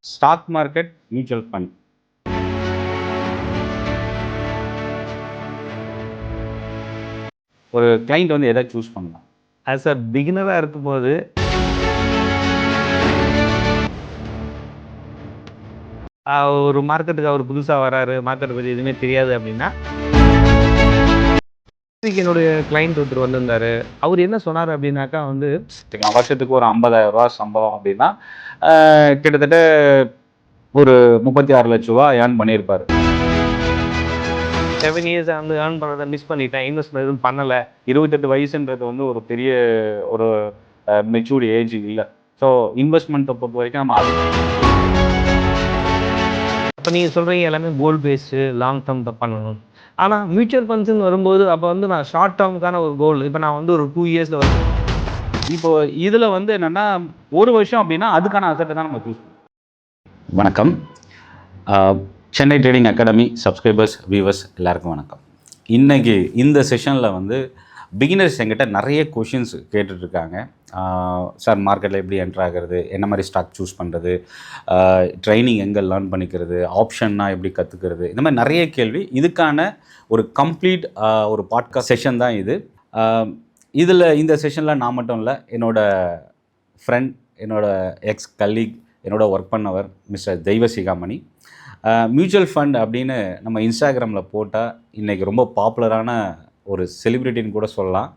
Stock market, mutual fund. ஒரு client வந்து எதை சூஸ் பண்ணலாம்? ஆஸ் அ பிகினராக இருக்கும்போது ஒரு மார்க்கெட்டுக்கு அவர் புதுசாக வராரு, மார்க்கெட்டை பற்றி எதுவுமே தெரியாது அப்படின்னா, என்னுடைய கிளைண்ட் ஒருத்தர் வந்திருந்தாரு. அவர் என்ன சொன்னார் அப்படின்னாக்கா வந்து, வருஷத்துக்கு ஒரு 50,000 சம்பளம் அப்படின்னா கிட்டத்தட்ட ஒரு 36 லட்ச ரூபா ஏர்ன் பண்ணியிருப்பாரு. 7 இயர்ஸ் வந்து ஏர்ன் பண்ணுறதை மிஸ் பண்ணிட்டேன், இன்வெஸ்ட்மெண்ட் எதுவும் பண்ணலை. 28 வயசுன்றது வந்து ஒரு பெரிய ஒரு மெச்சூர்ட் ஏஜ் இல்லை. ஸோ இன்வெஸ்ட்மெண்ட்டை பொறுத்த வரைக்கும் நம்ம அப்போ நீங்கள் சொல்கிறீங்க எல்லாமே கோல் பேஸ்டு லாங் டேர்ம் பண்ணணும். ஆனால் மியூச்சுவல் ஃபண்ட்ஸ்ன்னு வரும்போது அப்போ வந்து நான் ஷார்ட் டேர்முக்கான ஒரு கோல், இப்போ நான் வந்து ஒரு 2 இயர்ஸில் வந்து இப்போ இதில் வந்து என்னென்னா, ஒரு வருஷம் அப்படின்னா அதுக்கான அசட்டை தான் நம்ம சூஸ் பண்ணுவோம். வணக்கம், Chennai trading academy subscribers, viewers எல்லாருக்கும் வணக்கம். இன்றைக்கி இந்த செஷனில் வந்து பிகினர்ஸ் எங்கிட்ட நிறைய கொஷின்ஸ் கேட்டுட்ருக்காங்க. சார், மார்க்கெட்டில் எப்படி என்ட்ரு ஆகிறது, என்ன மாதிரி ஸ்டாக் சூஸ் பண்ணுறது, ட்ரைனிங் எங்கே லேர்ன் பண்ணிக்கிறது, ஆப்ஷன்னா எப்படி கற்றுக்கிறது, இந்த மாதிரி நிறைய கேள்வி. இதுக்கான ஒரு கம்ப்ளீட் ஒரு பாட்காஸ்ட் செஷன் தான் இது. இதில் இந்த செஷனில் நான் மட்டும் இல்லை, என்னோடய ஃப்ரெண்ட், என்னோடய எக்ஸ் கலீக், என்னோட ஒர்க் பண்ணவர் மிஸ்டர் தெய்வசிகாமணி. மியூச்சுவல் ஃபண்ட் அப்படின்னு நம்ம இன்ஸ்டாகிராமில் போட்டால் இன்றைக்கி ரொம்ப பாப்புலரான ஒரு செலிப்ரிட்டின்னு கூட சொல்லலாம்.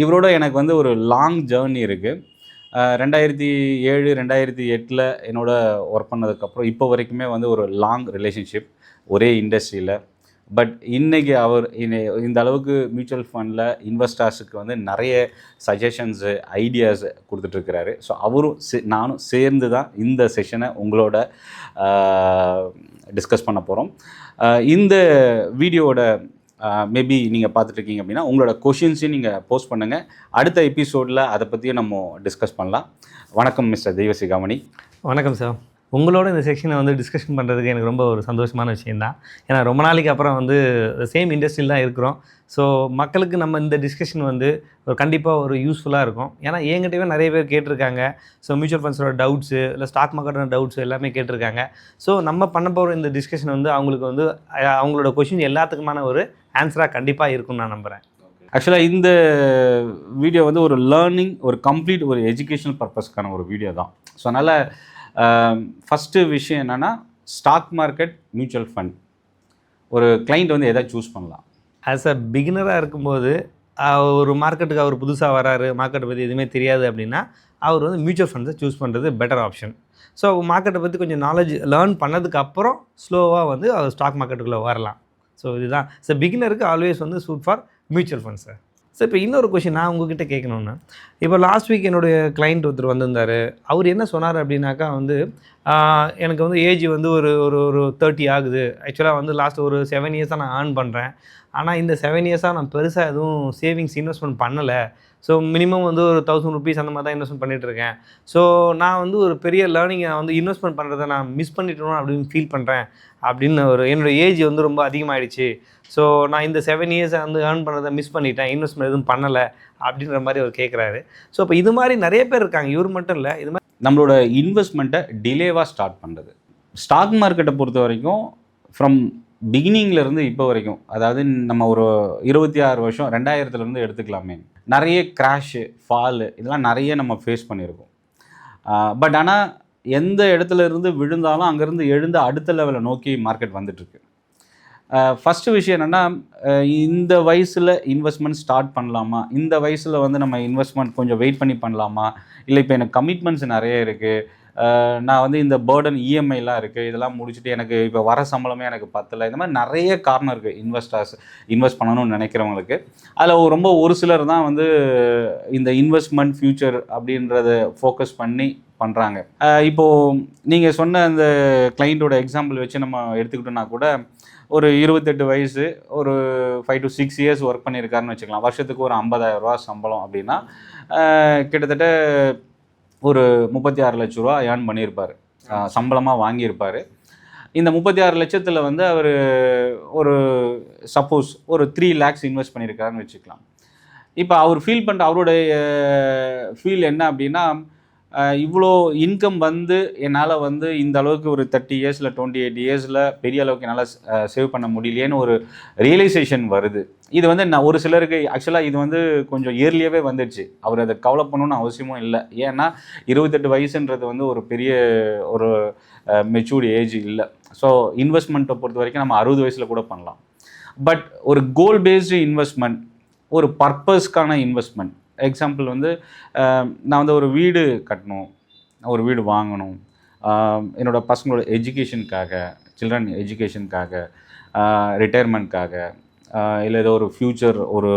இவரோட எனக்கு வந்து ஒரு லாங் ஜேர்னி இருக்குது. 2007 2008 என்னோட ஒர்க் பண்ணதுக்கப்புறம் இப்போ வரைக்குமே வந்து ஒரு லாங் ரிலேஷன்ஷிப் ஒரே இண்டஸ்ட்ரியில். பட் இன்றைக்கி அவர் இந்த அளவுக்கு மியூச்சுவல் ஃபண்டில் இன்வெஸ்டர்ஸுக்கு வந்து நிறைய சஜஷன்ஸு, ஐடியாஸ் கொடுத்துட்ருக்கிறாரு. ஸோ அவரும் நானும் சேர்ந்து தான் இந்த செஷனை உங்களோட டிஸ்கஸ் பண்ண போகிறோம். இந்த வீடியோவோட மேபி நீங்கள் பார்த்துட்ருக்கீங்க அப்படின்னா உங்களோட கொஷின்ஸையும் நீங்கள் போஸ்ட் பண்ணுங்கள். அடுத்த எபிசோடில் அதை பற்றியும் நம்ம டிஸ்கஸ் பண்ணலாம். வணக்கம் மிஸ்டர் தெய்வசிகாமணி. வணக்கம் சார். உங்களோட இந்த செக்ஷனை வந்து டிஸ்கஷன் பண்ணுறதுக்கு எனக்கு ரொம்ப ஒரு சந்தோஷமான விஷயந்தான். ஏன்னா ரொம்ப நாளைக்கு அப்புறம் வந்து சேம் இண்டஸ்ட்ரியில் தான் இருக்கிறோம். ஸோ மக்களுக்கு நம்ம இந்த டிஸ்கஷன் வந்து ஒரு கண்டிப்பாக ஒரு யூஸ்ஃபுல்லாக இருக்கும். ஏன்னா என்கிட்டவே நிறைய பேர் கேட்டிருக்காங்க. ஸோ மியூச்சுவல் ஃபண்ட்ஸோட டவுட்ஸு, இல்லை ஸ்டாக் மார்க்கெட்டோட டவுட்ஸ் எல்லாமே கேட்டிருக்காங்க. ஸோ நம்ம பண்ண போகிற இந்த டிஸ்கஷன் வந்து அவங்களுக்கு வந்து அவங்களோட கொஷின் எல்லாத்துக்குமான ஒரு ஆன்சராக கண்டிப்பாக இருக்கும்னு நான் நம்புகிறேன். ஆக்சுவலாக இந்த வீடியோ வந்து ஒரு லேர்னிங், ஒரு கம்ப்ளீட் ஒரு எஜுகேஷனல் பர்பஸ்க்கான ஒரு வீடியோ தான். ஸோ அதனால் ஃபஸ்ட்டு விஷயம் என்னென்னா, ஸ்டாக் மார்க்கெட், மியூச்சுவல் ஃபண்ட், ஒரு கிளைண்ட் வந்து எதை சூஸ் பண்ணலாம்? ஆஸ் அ பிகினராக இருக்கும்போது ஒரு மார்க்கெட்டுக்கு அவர் புதுசாக வராரு, மார்க்கெட்டை பற்றி எதுவுமே தெரியாது அப்படின்னா, அவர் வந்து மியூச்சுவல் ஃபண்ட்ஸை சூஸ் பண்ணுறது பெட்டர் ஆப்ஷன். ஸோ மார்க்கெட்டை பற்றி கொஞ்சம் நாலேஜ் லேர்ன் பண்ணதுக்கப்புறம் ஸ்லோவாக வந்து அவர் ஸ்டாக் மார்க்கெட்டுக்குள்ளே வரலாம். ஸோ இதுதான் பிகினருக்கு ஆல்வேஸ் வந்து suit for mutual funds sir. So இப்போ இன்னொரு கொஷின் நான் உங்ககிட்ட கேட்கணுன்னா, இப்போ லாஸ்ட் வீக் என்னுடைய கிளைண்ட் ஒருத்தர் வந்திருந்தார். அவர் என்ன சொன்னார் அப்படின்னாக்கா வந்து, எனக்கு வந்து ஏஜ் வந்து ஒரு ஒரு ஒரு 30 ஆகுது. ஆக்சுவலாக வந்து லாஸ்ட் ஒரு 7 இயர்ஸாக நான் ஏர்ன் பண்ணுறேன். ஆனால் இந்த 7 இயர்ஸாக நான் பெருசாக எதுவும் சேவிங்ஸ் இன்வெஸ்ட்மெண்ட் பண்ணலை. ஸோ மினிமம் வந்து ஒரு 1000 ருபீஸ் அந்த மாதிரி தான் இன்வெஸ்ட்மெண்ட் பண்ணிகிட்ருக்கேன். ஸோ நான் வந்து ஒரு பெரிய லேர்னிங்கை வந்து இன்வெஸ்ட்மெண்ட் பண்ணுறதை நான் மிஸ் பண்ணிட்டணும் அப்படின்னு ஃபீல் பண்ணுறேன் அப்படின்னு என்னோடய ஏஜ் வந்து ரொம்ப அதிகமாகிடுச்சு. ஸோ நான் இந்த 7 இயர்ஸை வந்து ஏர்ன் பண்ணுறதை மிஸ் பண்ணிட்டேன், இன்வெஸ்ட்மெண்ட் எதுவும் பண்ணலை அப்படின்ற மாதிரி அவர் கேட்குறாரு. ஸோ இப்போ இது மாதிரி நிறைய பேர் இருக்காங்க, இவர் மட்டும் இல்லை. இது மாதிரி நம்மளோட இன்வெஸ்ட்மெண்ட்டை டிலேவாக ஸ்டார்ட் பண்ணுறது. ஸ்டாக் மார்க்கெட்டை பொறுத்த வரைக்கும் ஃப்ரம் பிகினிங்லேருந்து இப்போ வரைக்கும், அதாவது நம்ம ஒரு 26 வருஷம் 2000 எடுத்துக்கலாமே, நிறைய கிராஷு, ஃபாலு, இதெல்லாம் நிறைய நம்ம ஃபேஸ் பண்ணியிருக்கோம். பட் ஆனால் எந்த இடத்துல இருந்து விழுந்தாலும் அங்கேருந்து எழுந்து அடுத்த லெவலை நோக்கி மார்க்கெட் வந்துட்டுருக்கு. ஃபஸ்ட்டு விஷயம் என்னென்னா, இந்த வயசில் இன்வெஸ்ட்மெண்ட் ஸ்டார்ட் பண்ணலாமா, இந்த வயசில் வந்து நம்ம இன்வெஸ்ட்மெண்ட் கொஞ்சம் வெயிட் பண்ணி பண்ணலாமா, இல்லை இப்போ எனக்கு கமிட்மெண்ட்ஸ் நிறைய இருக்குது, நான் வந்து இந்த பேர்டன் இஎம்ஐலாம் இருக்குது, இதெல்லாம் முடிச்சுட்டு எனக்கு இப்போ வர சம்பளமே எனக்கு பத்தலை, இந்த மாதிரி நிறைய காரணம் இருக்குது இன்வெஸ்ட் பண்ணணும்னு நினைக்கிறவங்களுக்கு. அதில் ரொம்ப ஒரு சிலர் தான் வந்து இந்த இன்வெஸ்ட்மெண்ட் ஃப்யூச்சர் அப்படின்றத ஃபோக்கஸ் பண்ணி பண்ணுறாங்க. இப்போது நீங்கள் சொன்ன அந்த கிளைண்ட்டோட எக்ஸாம்பிள் வச்சு நம்ம எடுத்துக்கிட்டோன்னா கூட, ஒரு 28 வயசு, ஒரு 5 to 6 இயர்ஸ் ஒர்க் பண்ணியிருக்காருன்னு வச்சுக்கலாம். வருஷத்துக்கு ஒரு 50,000 சம்பளம் அப்படின்னா கிட்டத்தட்ட ஒரு 36 லட்ச ரூபா ஏர்ன் பண்ணியிருப்பார், சம்பளமாக வாங்கியிருப்பார். இந்த 36 லட்சத்தில் வந்து அவர் ஒரு சப்போஸ் ஒரு 3 lakhs இன்வெஸ்ட் பண்ணியிருக்காருன்னு வச்சுக்கலாம். இப்போ அவர் ஃபீல் பண்ணுற அவருடைய ஃபீல் என்ன அப்படின்னா, இவ்வளோ இன்கம் வந்து என்னால் வந்து இந்த அளவுக்கு ஒரு 30 இயர்ஸில் 28 இயர்ஸில் பெரிய அளவுக்கு என்னால் சேவ் பண்ண முடியலையேன்னு ஒரு ரியலைசேஷன் வருது. இது வந்து நான் ஒரு சிலருக்கு ஆக்சுவலாக இது வந்து கொஞ்சம் இயர்லியாகவே வந்துடுச்சு. அவர் அதை கவலை பண்ணணும்னு அவசியமும் இல்லை. ஏன்னா 28 வயசுன்றது வந்து ஒரு பெரிய ஒரு மெச்சூர்டு ஏஜ் இல்லை. ஸோ இன்வெஸ்ட்மெண்ட்டை பொறுத்த வரைக்கும் நம்ம 60 வயசில் கூட பண்ணலாம். பட் ஒரு கோல் பேஸ்டு இன்வெஸ்ட்மெண்ட், ஒரு பர்பஸ்க்கான இன்வெஸ்ட்மெண்ட், எக்ஸாம்பிள் வந்து நான் வந்து ஒரு வீடு கட்டணும், ஒரு வீடு வாங்கணும், என்னோடய பசங்களோட எஜுகேஷனுக்காக, சில்ட்ரன் எஜுகேஷனுக்காக, ரிட்டையர்மெண்ட்காக, இல்லை ஏதோ ஒரு ஃப்யூச்சர் ஒரு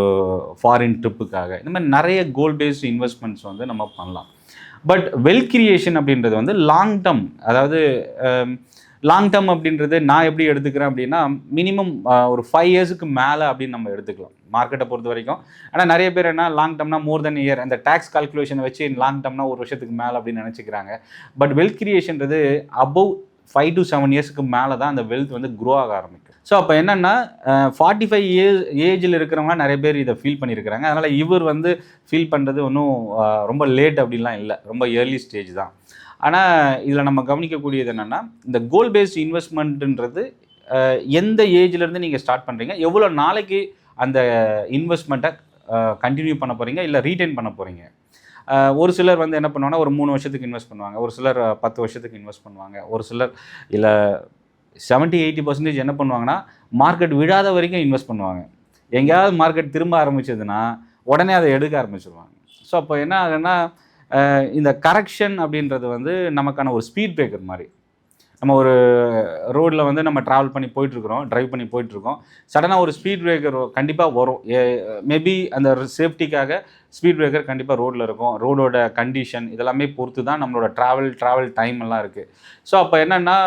ஃபாரின் ட்ரிப்புக்காக, இந்த மாதிரி நிறைய கோல் பேஸ்டு இன்வெஸ்ட்மெண்ட்ஸ் வந்து நம்ம பண்ணலாம். பட் வெல்த் கிரியேஷன் அப்படின்றது வந்து லாங் டேர்ம். அதாவது லாங் டேர்ம் அப்படின்றது நான் எப்படி எடுத்துக்கிறேன் அப்படின்னா, மினிமம் ஒரு 5 இயர்ஸுக்கு மேலே அப்படின்னு நம்ம எடுத்துக்கலாம் மார்க்கெட்டை பொறுத்த வரைக்கும். ஆனால் நிறைய பேர் என்ன லாங் டேர்ம்னா மோர் தென் இயர், அந்த டேக்ஸ் கால்குலேஷனை வச்சு லாங் டேர்ம்னா ஒரு வருஷத்துக்கு மேலே அப்படின்னு நினச்சிக்கிறாங்க. பட் வெல்த் கிரியேஷன்றது அபவ் 5 to 7 இயர்ஸுக்கு மேலே தான் அந்த வெல்த் வந்து க்ரோ ஆக ஆரம்பிக்கும். ஸோ அப்போ என்னென்னா 45 ஏஜில் இருக்கிறவங்க நிறைய பேர் இதை ஃபீல் பண்ணியிருக்கிறாங்க. அதனால் இவர் வந்து ஃபீல் பண்ணுறது ஒன்றும் ரொம்ப லேட் அப்படின்லாம் இல்லை, ரொம்ப ஏர்லி ஸ்டேஜ் தான். ஆனால் இதில் நம்ம கவனிக்கக்கூடியது என்னென்னா, இந்த கோல் பேஸ்ட் இன்வெஸ்ட்மெண்ட்டுன்றது எந்த ஏஜ்லேருந்து நீங்கள் ஸ்டார்ட் பண்ணுறீங்க, எவ்வளோ நாளைக்கு அந்த இன்வெஸ்ட்மெண்ட்டை கண்டினியூ பண்ண போகிறீங்க, இல்லை ரீட்டைன் பண்ண போகிறீங்க. ஒரு சிலர் வந்து என்ன பண்ணுவாங்கன்னா ஒரு 3 வருஷத்துக்கு இன்வெஸ்ட் பண்ணுவாங்க, ஒரு சிலர் 10 வருஷத்துக்கு இன்வெஸ்ட் பண்ணுவாங்க, ஒரு சிலர் இல்லை 70-80% என்ன பண்ணுவாங்கன்னா மார்க்கெட் விழாத வரைக்கும் இன்வெஸ்ட் பண்ணுவாங்க. எங்கேயாவது மார்க்கெட் திரும்ப ஆரம்பிச்சதுன்னா உடனே அதை எடுக்க ஆரம்பிச்சிடுவாங்க. ஸோ அப்போ என்ன ஆகுதுன்னா இந்த கரெக்ஷன் அப்படின்றது வந்து நமக்கான ஒரு ஸ்பீட் பிரேக்கர் மாதிரி. நம்ம ஒரு ரோட்டில் வந்து நம்ம ட்ராவல் பண்ணி போயிட்டுருக்குறோம், ட்ரைவ் பண்ணி போயிட்டுருக்கோம், சடனாக ஒரு ஸ்பீட் பிரேக்கர் கண்டிப்பாக வரும். மேபி அந்த சேஃப்டிக்காக ஸ்பீட் பிரேக்கர் கண்டிப்பாக ரோட்டில் இருக்கும். ரோடோட கண்டிஷன் இதெல்லாமே பொறுத்து தான் நம்மளோட ட்ராவல் டைம் எல்லாம் இருக்குது. ஸோ அப்போ என்னென்னா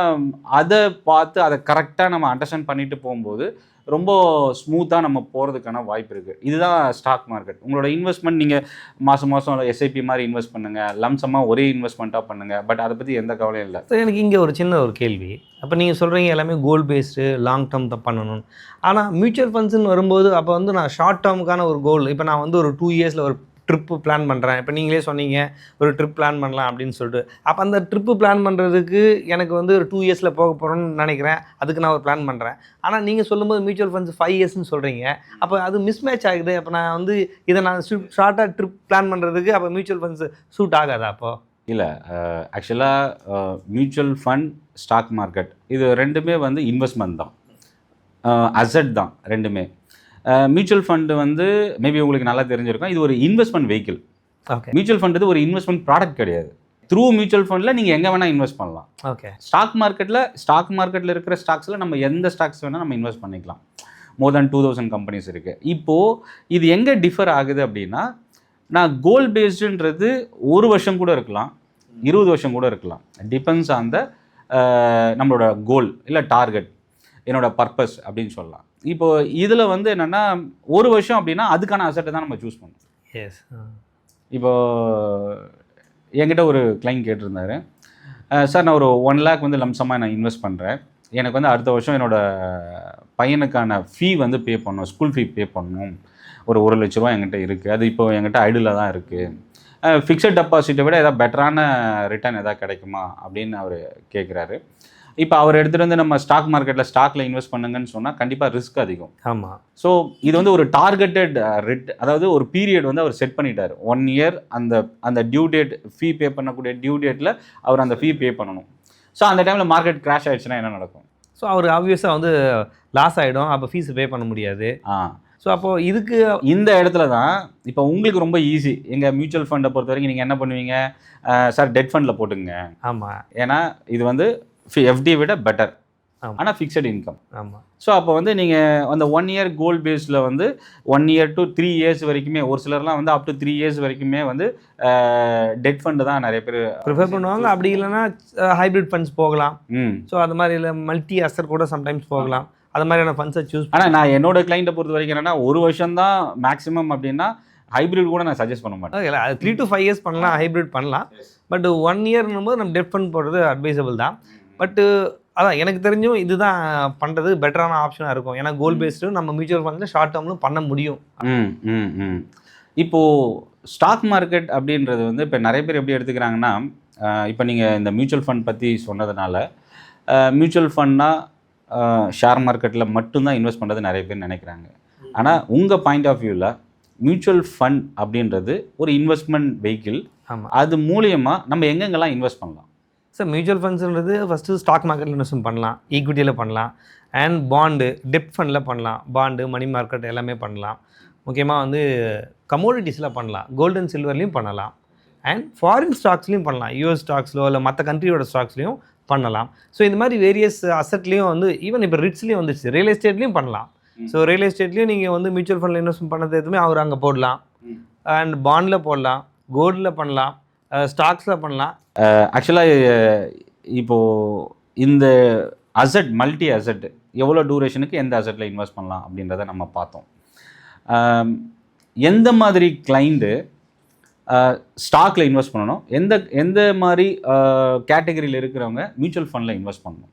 அதை பார்த்து அதை கரெக்டாக நம்ம அண்டர்ஸ்டாண்ட் பண்ணிட்டு போகும்போது ரொம்ப ஸ்மூத்தாக நம்ம போகிறதுக்கான வாய்ப்பு இருக்குது. இதுதான் ஸ்டாக் மார்க்கெட். உங்களோட இன்வெஸ்ட்மெண்ட் நீங்கள் மாதம் எஸ்ஐபி மாதிரி இன்வெஸ்ட் பண்ணுங்கள், லம்சமாக ஒரே இன்வெஸ்ட்மெண்ட்டாக பண்ணுங்கள். பட் அதை பற்றி எந்த கவலையும் இல்லை. ஸோ எனக்கு இங்கே ஒரு சின்ன ஒரு கேள்வி. அப்போ நீங்கள் சொல்கிறீங்க எல்லாமே கோல் பேஸ்டு லாங் டேர்ம் தான் பண்ணணும். ஆனால் மியூச்சுவல் ஃபண்ட்ஸ்னு வரும்போது அப்போ வந்து நான் ஷார்ட் டேர்முக்கான ஒரு கோல், இப்போ நான் வந்து ஒரு 2 இயர்ஸில் ஒரு ட்ரிப்பு பிளான் பண்ணுறேன். இப்போ நீங்களே சொன்னீங்க ஒரு ட்ரிப் பிளான் பண்ணலாம் அப்படின்னு சொல்லிட்டு. அப்போ அந்த ட்ரிப்பு பிளான் பண்ணுறதுக்கு எனக்கு வந்து ஒரு 2 இயர்ஸில் போக போகிறோன்னு நினைக்கிறேன், அதுக்கு நான் ஒரு பிளான் பண்ணுறேன். ஆனால் நீங்கள் சொல்லும்போது மியூச்சுவல் ஃபண்ட்ஸ் 5 இயர்ஸ்னு சொல்கிறீங்க. அப்போ அது மிஸ்மேட்ச் ஆகுது. அப்போ நான் வந்து இதை நான் ஷார்ட்டாக ட்ரிப் பிளான் பண்ணுறதுக்கு அப்போ மியூச்சுவல் ஃபண்ட்ஸ் சூட் ஆகாதா? அப்போ இல்லை, ஆக்சுவலாக மியூச்சுவல் ஃபண்ட், ஸ்டாக் மார்க்கெட் இது ரெண்டுமே வந்து இன்வெஸ்ட்மெண்ட் தான், அசட் தான் ரெண்டுமே. மியூச்சுவல் ஃபண்டு வந்து மேபி உங்களுக்கு நல்லா தெரிஞ்சிருக்கும், இது ஒரு investment vehicle. Okay. Mutual fund இது ஒரு இன்வெஸ்ட்மெண்ட் ப்ராடக்ட் கிடையாது. த்ரூ மியூச்சுவல் ஃபண்டில் நீங்கள் எங்கே வேணால் இன்வெஸ்ட் பண்ணலாம். ஓகே. ஸ்டாக் மார்க்கெட்டில் இருக்கிற ஸ்டாக்ஸில் நம்ம எந்த ஸ்டாக்ஸ் வேணால் நம்ம இன்வெஸ்ட் பண்ணிக்கலாம். மோர் தென் 2000 கம்பெனிஸ் இருக்குது. இப்போது இது எங்கே டிஃபர் ஆகுது அப்படின்னா, நான் கோல் பேஸ்டுன்றது 1 வருஷம் கூட இருக்கலாம், 20 வருஷம் கூட இருக்கலாம். டிபெண்ட்ஸ் ஆன் த நம்மளோட கோல் இல்லை டார்கெட், என்னோட பர்பஸ் அப்படின்னு சொல்லலாம். இப்போது இதில் வந்து என்னென்னா 1 வருஷம் அப்படின்னா அதுக்கான அசட்டை தான் நம்ம சூஸ் பண்ணணும். எஸ். இப்போது என்கிட்ட ஒரு கிளைண்ட் கேட்டிருந்தாரு, சார் நான் ஒரு 1 lakh வந்து லம்சமாக நான் இன்வெஸ்ட் பண்ணுறேன், எனக்கு வந்து அடுத்த வருஷம் என்னோடய பையனுக்கான ஃபீ வந்து பே பண்ணணும், ஸ்கூல் ஃபீ பே பண்ணணும், ஒரு 1 லட்ச ரூபா என்கிட்ட இருக்குது, அது இப்போ என்கிட்ட ஐடியில் தான் இருக்குது, ஃபிக்ஸட் டெபாசிட்டை விட ஏதாவது பெட்டரான ரிட்டர்ன் எதாவது கிடைக்குமா அப்படின்னு அவர் கேட்குறாரு. இப்போ அவர் எடுத்துகிட்டு வந்து நம்ம ஸ்டாக் மார்க்கெட்டில் ஸ்டாக்கில் இன்வெஸ்ட் பண்ணுங்கன்னு சொன்னால் கண்டிப்பாக ரிஸ்க் அதிகம். ஆமாம். ஸோ இது வந்து ஒரு டார்கெட்டட் அதாவது ஒரு பீரியட் வந்து அவர் செட் பண்ணிட்டார். 1 இயர் அந்த டியூ டேட், ஃபீ பே பண்ணக்கூடிய டியூ டேட்டில் அவர் அந்த ஃபீ பே பண்ணணும். ஸோ அந்த டைமில் மார்க்கெட் கிராஷ் ஆகிடுச்சுன்னா என்ன நடக்கும்? ஸோ அவர் ஆப்வியஸாக வந்து லாஸ் ஆகிடும், அப்போ ஃபீஸ் பே பண்ண முடியாது. ஸோ அப்போது இதுக்கு இந்த இடத்துல தான் இப்போ உங்களுக்கு ரொம்ப ஈஸி. எங்கள் மியூச்சுவல் ஃபண்டை பொறுத்த வரைக்கும் நீங்கள் என்ன பண்ணுவீங்க, சார் டெட் ஃபண்டில் போட்டுங்க. ஆமாம். ஏன்னா இது வந்து எஃப்டியை விட பெட்டர், ஆனால் ஃபிக்ஸட் இன்கம். ஆமாம். ஸோ அப்போ வந்து நீங்கள் அந்த 1 இயர் கோல் பேஸில் வந்து 1 year to 3 years வரைக்குமே, ஒரு சிலர்லாம் வந்து அப் டு 3 years வரைக்குமே வந்து டெட் ஃபண்டு தான் நிறைய பேர் ப்ரிஃபர் பண்ணுவாங்க. அப்படி இல்லைன்னா ஹைப்ரிட் ஃபண்ட்ஸ் போகலாம். ஸோ அது மாதிரி இல்லை மல்டி அசட் கூட சம்டைம்ஸ் போகலாம். அது மாதிரியான ஃபண்ட்ஸை சூஸ். ஆனால் நான் என்னோட கிளைண்ட்டை பொறுத்த வரைக்கும் என்னென்னா 1 வருஷம் தான் மேக்ஸிமம் அப்படின்னா ஹைப்ரிட் கூட நான் சஜஸ்ட் பண்ண மாட்டேன். இல்லை, அது 3 to 5 years பண்ணலாம், ஹைப்ரிட் பண்ணலாம். பட் 1 yearன்னும் போது நம்ம டெட் ஃபண்ட் போடுறது அட்வைசபிள் தான். பட்டு அதான் எனக்கு தெரிஞ்சும் இதுதான் பண்ணுறது பெட்டரான ஆப்ஷனாக இருக்கும். ஏன்னா கோல் பேஸ்டு நம்ம மியூச்சுவல் ஃபண்ட்ஸில் ஷார்ட் டேர்ம்லும் பண்ண முடியும். இப்போது ஸ்டாக் மார்க்கெட் அப்படின்றது வந்து இப்போ நிறைய பேர் எப்படி எடுத்துக்கிறாங்கன்னா, இப்போ நீங்கள் இந்த மியூச்சுவல் ஃபண்ட் பற்றி சொன்னதுனால, மியூச்சுவல் ஃபண்ட்னா ஷேர் மார்க்கெட்டில் மட்டும்தான் இன்வெஸ்ட் பண்ணுறது நிறைய பேர் நினைக்கிறாங்க. ஆனால் உங்கள் பாயிண்ட் ஆஃப் வியூவில் மியூச்சுவல் ஃபண்ட் அப்படின்றது ஒரு இன்வெஸ்ட்மெண்ட் வெஹிக்கிள். ஆமாம். அது மூலியமாக நம்ம எங்கெங்கெல்லாம் இன்வெஸ்ட் பண்ணலாம்? சார் மியூச்சுவல் ஃபண்ட்ஸுன்றது ஃபஸ்ட்டு ஸ்டாக் மார்க்கெட்டில் இன்வெஸ்ட்மெண்ட் பண்ணலாம், ஈக்விட்டியில் பண்ணலாம், அண்ட் பாண்டு டெப்ட் ஃபண்டில் பண்ணலாம், பாண்டு மணி மார்க்கெட் எல்லாமே பண்ணலாம். முக்கியமாக வந்து கமோடிட்டிஸில் பண்ணலாம், கோல்டு அண்ட் சில்வர்லேயும் பண்ணலாம், அண்ட் ஃபாரின் ஸ்டாக்ஸ்லையும் பண்ணலாம், யூஎஸ் ஸ்டாக்ஸ்லோ இல்லை மற்ற கண்ட்ரியோட ஸ்டாக்ஸ்லையும் பண்ணலாம். ஸோ இந்த மாதிரி வேரியஸ் அசட்லேயும் வந்து ஈவன் இப்போ ரிட்ஸ்லேயும் வந்துச்சு, ரியல் எஸ்டேட்லேயும் பண்ணலாம். ஸோ ரியல் எஸ்டேட்லேயும் நீங்கள் வந்து மியூச்சுவல் ஃபண்டில் இன்வெஸ்ட்மெண்ட் பண்ணது எதுவுமே அவர் அங்கே போடலாம், அண்ட் பாண்டில் போடலாம், கோல்டில் பண்ணலாம், ஸ்டாக்ஸில் பண்ணலாம். ஆக்சுவலாக இப்போது இந்த அசட் மல்டி அசட் எவ்வளோ டூரேஷனுக்கு எந்த அசட்டில் இன்வெஸ்ட் பண்ணலாம் அப்படின்றத நம்ம பார்த்தோம். எந்த மாதிரி கிளைண்ட்டு ஸ்டாக்கில் இன்வெஸ்ட் பண்ணணும், எந்த மாதிரி கேட்டகரியில் இருக்கிறவங்க மியூச்சுவல் ஃபண்டில் இன்வெஸ்ட் பண்ணணும்?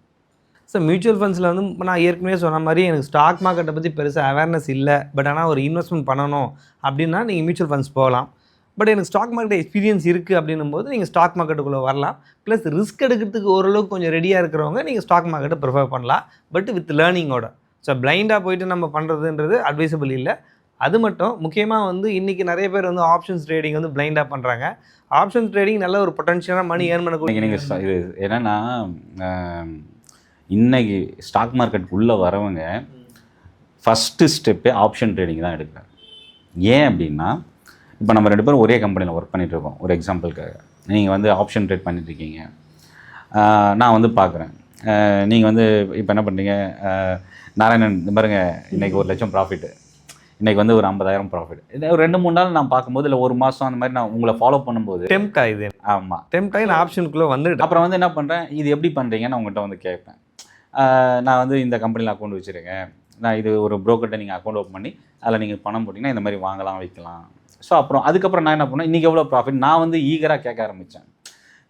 ஸோ மியூச்சுவல் ஃபண்ட்ஸில் வந்து நான் ஏற்கனவே சொன்ன மாதிரி எனக்கு ஸ்டாக் மார்க்கெட்டை பற்றி பெருசாக அவேர்னஸ் இல்லை, பட் ஆனால் ஒரு இன்வெஸ்ட்மெண்ட் பண்ணணும் அப்படின்னா நீங்கள் மியூச்சுவல் ஃபண்ட்ஸ் போகலாம். பட் எனக்கு ஸ்டாக் மார்க்கெட் எக்ஸ்பீரியன்ஸ் இருக்குது அப்படின்னும் போது நீங்கள் ஸ்டாக் மார்க்கெட்டுக்குள்ளே வரலாம். ப்ளஸ் ரிஸ்க் எடுக்கிறதுக்கு ஓரளவுக்கு கொஞ்சம் ரெடியாக இருக்கிறவங்க நீங்கள் ஸ்டாக் மார்க்கெட்டை ப்ரிஃபர் பண்ணலாம், பட் வித் லேர்னிங்கோட. ஸோ பிளைண்டாக போயிட்டு நம்ம பண்ணுறதுன்றது அட்வைசபிள் இல்லை. அது மட்டும் முக்கியமாக வந்து இன்றைக்கி நிறைய பேர் வந்து ஆப்ஷன்ஸ் ட்ரேடிங் வந்து பிளைண்டாக பண்ணுறாங்க. ஆப்ஷன்ஸ் ட்ரேடிங் நல்ல ஒரு பொட்டன்ஷியலாக மணி ஏர்ன் பண்ணக்கூடிய. நீங்கள் இது என்னென்னா, இன்றைக்கி ஸ்டாக் மார்க்கெட்டுக்குள்ளே வரவங்க ஃபஸ்ட்டு ஸ்டெப்பே ஆப்ஷன் ட்ரேடிங் தான் எடுக்கிறாங்க. ஏன் அப்படின்னா, இப்போ நம்ம 2 பேரும் ஒரே கம்பெனியில் ஒர்க் பண்ணிகிட்ருக்கோம். ஒரு எக்ஸாம்பிளுக்காக நீங்கள் வந்து ஆப்ஷன் ட்ரேட் பண்ணிட்டுருக்கீங்க, நான் வந்து பார்க்குறேன். நீங்கள் வந்து இப்போ என்ன பண்ணுறீங்க, நாராயணன் இந்த பாருங்க இன்றைக்கி 1 லட்சம் ப்ராஃபிட்டு, இன்றைக்கி வந்து ஒரு 50,000 ப்ராஃபிட். இது ஒரு 2-3 நாள் நான் பார்க்கும்போது, இல்லை ஒரு மாதம் அந்த மாதிரி நான் உங்களை ஃபாலோ பண்ணும்போது டெம்ப்ட் ஆகுது. ஆமாம், டெம்ப்ட் ஆகி நான் ஆப்ஷனுக்குள்ளே வந்துட்டு அப்புறம் வந்து என்ன பண்ணுறேன், இது எப்படி பண்ணுறீங்கன்னு உங்கள்கிட்ட வந்து கேட்பேன். நான் வந்து இந்த கம்பெனியில் அக்கௌண்ட் வச்சுருக்கேன், நான் இது ஒரு ப்ரோக்கர்கிட்ட நீங்கள் அக்கௌண்ட் ஓப்பன் பண்ணி அதில் நீங்கள் பணம் போட்டிங்கன்னா இந்த மாதிரி வாங்கலாம் வைக்கலாம். ஸோ அதுக்கப்புறம் நான் என்ன பண்ணேன், இன்றைக்கி எவ்வளோ ப்ராஃபிட் நான் வந்து ஈகராக கேட்க ஆரம்பித்தேன்.